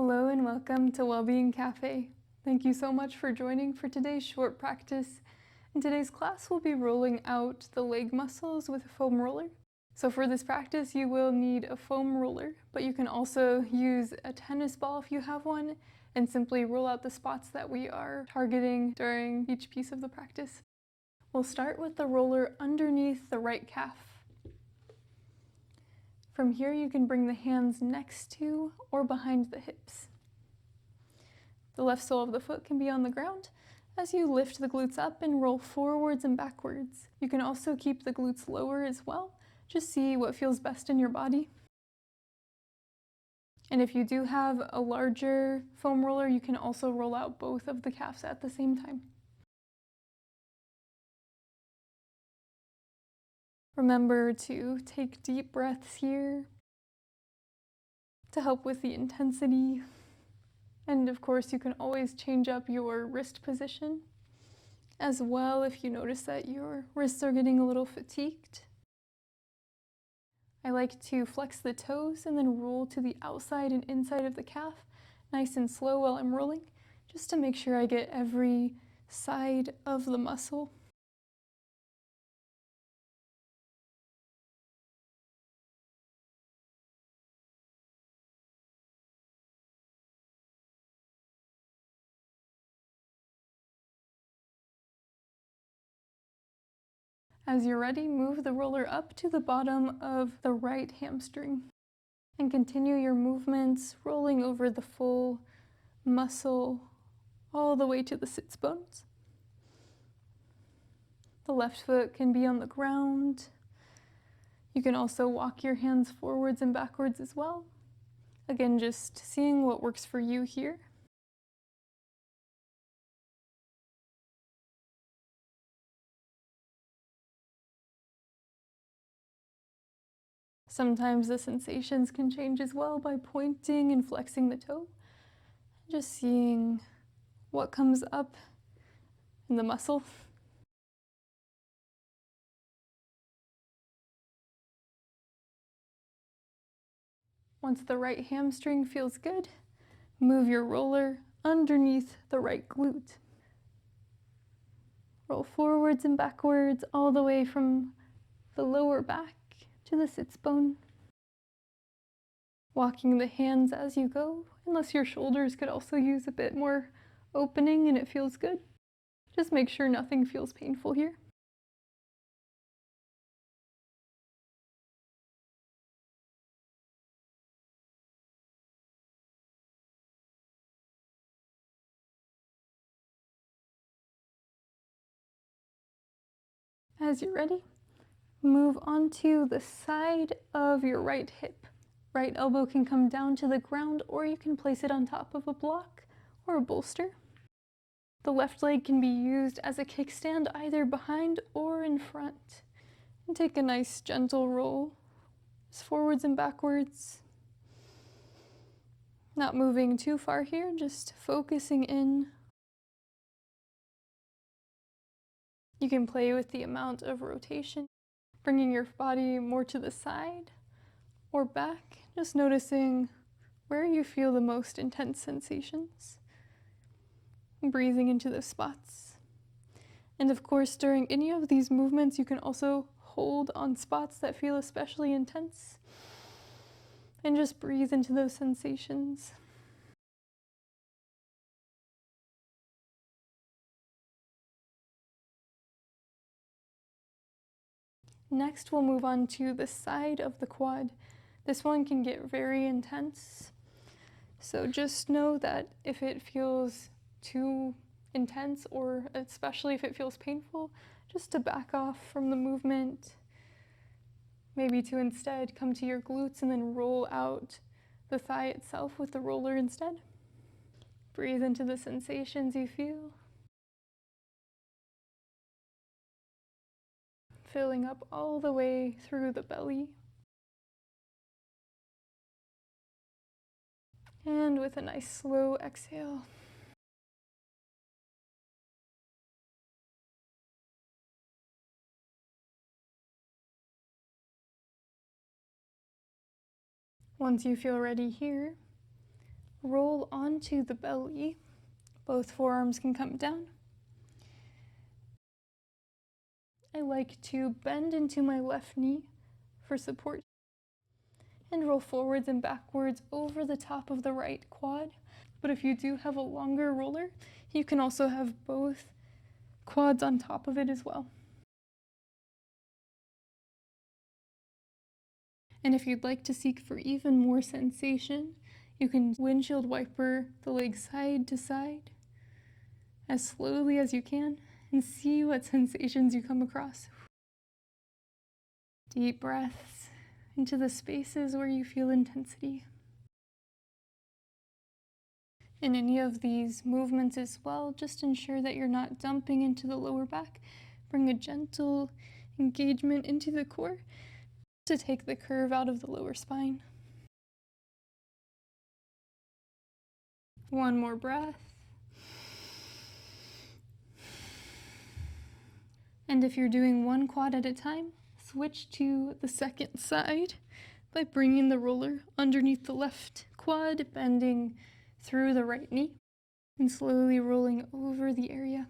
Hello and welcome to Wellbeing Café. Thank you so much for joining for today's short practice. In today's class, we'll be rolling out the leg muscles with a foam roller. So for this practice, you will need a foam roller, but you can also use a tennis ball if you have one, and simply roll out the spots that we are targeting during each piece of the practice. We'll start with the roller underneath the right calf. From here, you can bring the hands next to or behind the hips. The left sole of the foot can be on the ground as you lift the glutes up and roll forwards and backwards. You can also keep the glutes lower as well. Just see what feels best in your body. And if you do have a larger foam roller, you can also roll out both of the calves at the same time. Remember to take deep breaths here to help with the intensity. And of course, you can always change up your wrist position as well if you notice that your wrists are getting a little fatigued. I like to flex the toes and then roll to the outside and inside of the calf, nice and slow while I'm rolling, just to make sure I get every side of the muscle. As you're ready, move the roller up to the bottom of the right hamstring and continue your movements, rolling over the full muscle all the way to the sits bones. The left foot can be on the ground. You can also walk your hands forwards and backwards as well. Again, just seeing what works for you here. Sometimes the sensations can change as well by pointing and flexing the toe. Just seeing what comes up in the muscle. Once the right hamstring feels good, move your roller underneath the right glute. Roll forwards and backwards all the way from the lower back to the sits bone. Walking the hands as you go, unless your shoulders could also use a bit more opening and it feels good. Just make sure nothing feels painful here. As you're ready, move onto the side of your right hip. Right elbow can come down to the ground, or you can place it on top of a block or a bolster. The left leg can be used as a kickstand either behind or in front. And take a nice gentle roll, just forwards and backwards. Not moving too far here, just focusing in. You can play with the amount of rotation, bringing your body more to the side or back, just noticing where you feel the most intense sensations. Breathing into those spots. And of course, during any of these movements, you can also hold on spots that feel especially intense and just breathe into those sensations. Next, we'll move on to the side of the quad. This one can get very intense. So just know that if it feels too intense, or especially if it feels painful, just to back off from the movement. Maybe to instead come to your glutes and then roll out the thigh itself with the roller instead. Breathe into the sensations you feel. Filling up all the way through the belly. And with a nice slow exhale. Once you feel ready here, roll onto the belly. Both forearms can come down. I like to bend into my left knee for support and roll forwards and backwards over the top of the right quad. But if you do have a longer roller, you can also have both quads on top of it as well. And if you'd like to seek for even more sensation, you can windshield wiper the legs side to side as slowly as you can and see what sensations you come across. Deep breaths into the spaces where you feel intensity. In any of these movements as well, just ensure that you're not dumping into the lower back. Bring a gentle engagement into the core to take the curve out of the lower spine. One more breath. And if you're doing one quad at a time, switch to the second side by bringing the roller underneath the left quad, bending through the right knee, and slowly rolling over the area.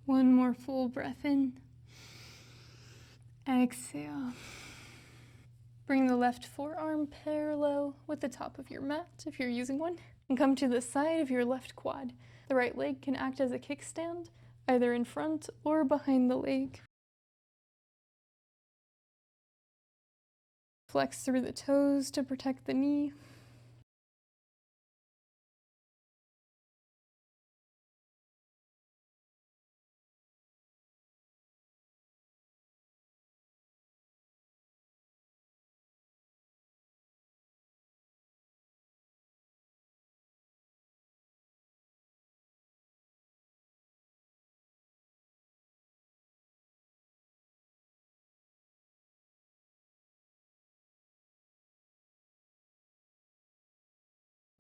One more full breath in. Exhale. Bring the left forearm parallel with the top of your mat if you're using one, and come to the side of your left quad. The right leg can act as a kickstand, either in front or behind the leg. Flex through the toes to protect the knee.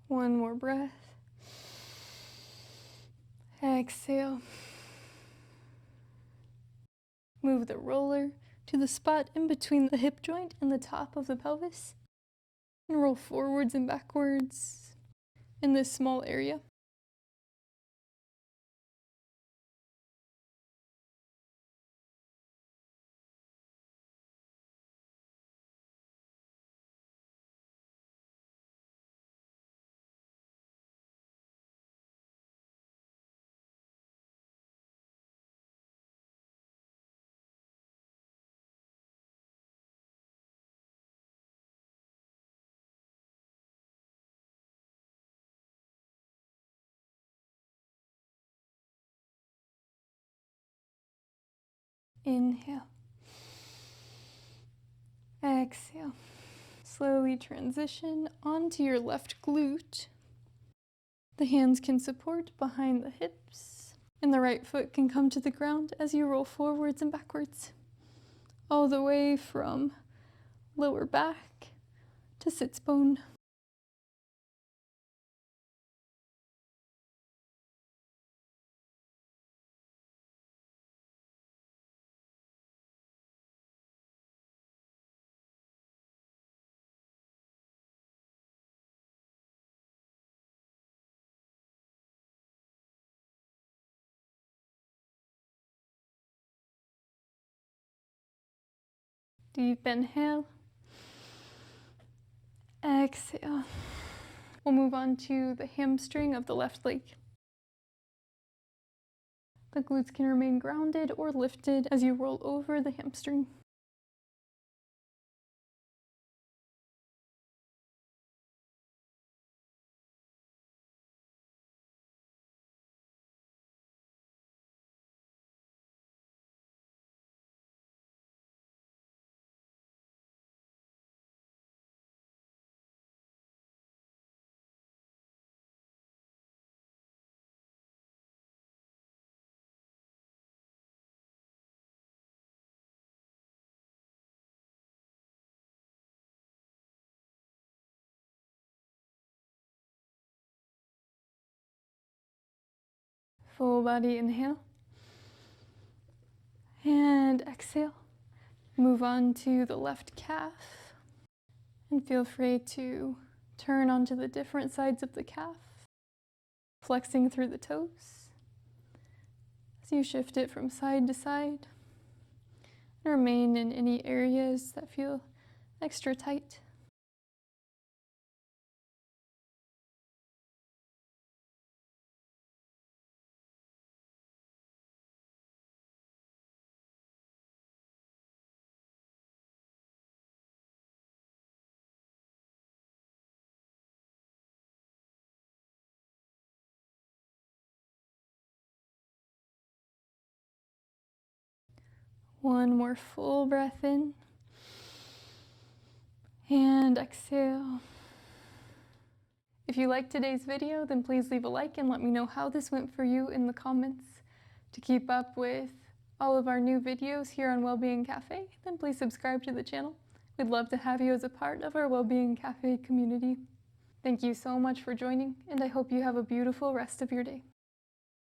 One more breath. Exhale. Move the roller to the spot in between the hip joint and the top of the pelvis, and roll forwards and backwards in this small area. Inhale. Exhale. Slowly transition onto your left glute. The hands can support behind the hips, and the right foot can come to the ground as you roll forwards and backwards, all the way from lower back to sits bone. Deep inhale. Exhale. We'll move on to the hamstring of the left leg. The glutes can remain grounded or lifted as you roll over the hamstring. Full body inhale. And exhale. Move on to the left calf. And feel free to turn onto the different sides of the calf, flexing through the toes. As you shift it from side to side, and remain in any areas that feel extra tight. One more full breath in. And exhale. If you liked today's video, then please leave a like and let me know how this went for you in the comments. To keep up with all of our new videos here on Wellbeing Café, then please subscribe to the channel. We'd love to have you as a part of our Wellbeing Café community. Thank you so much for joining, and I hope you have a beautiful rest of your day.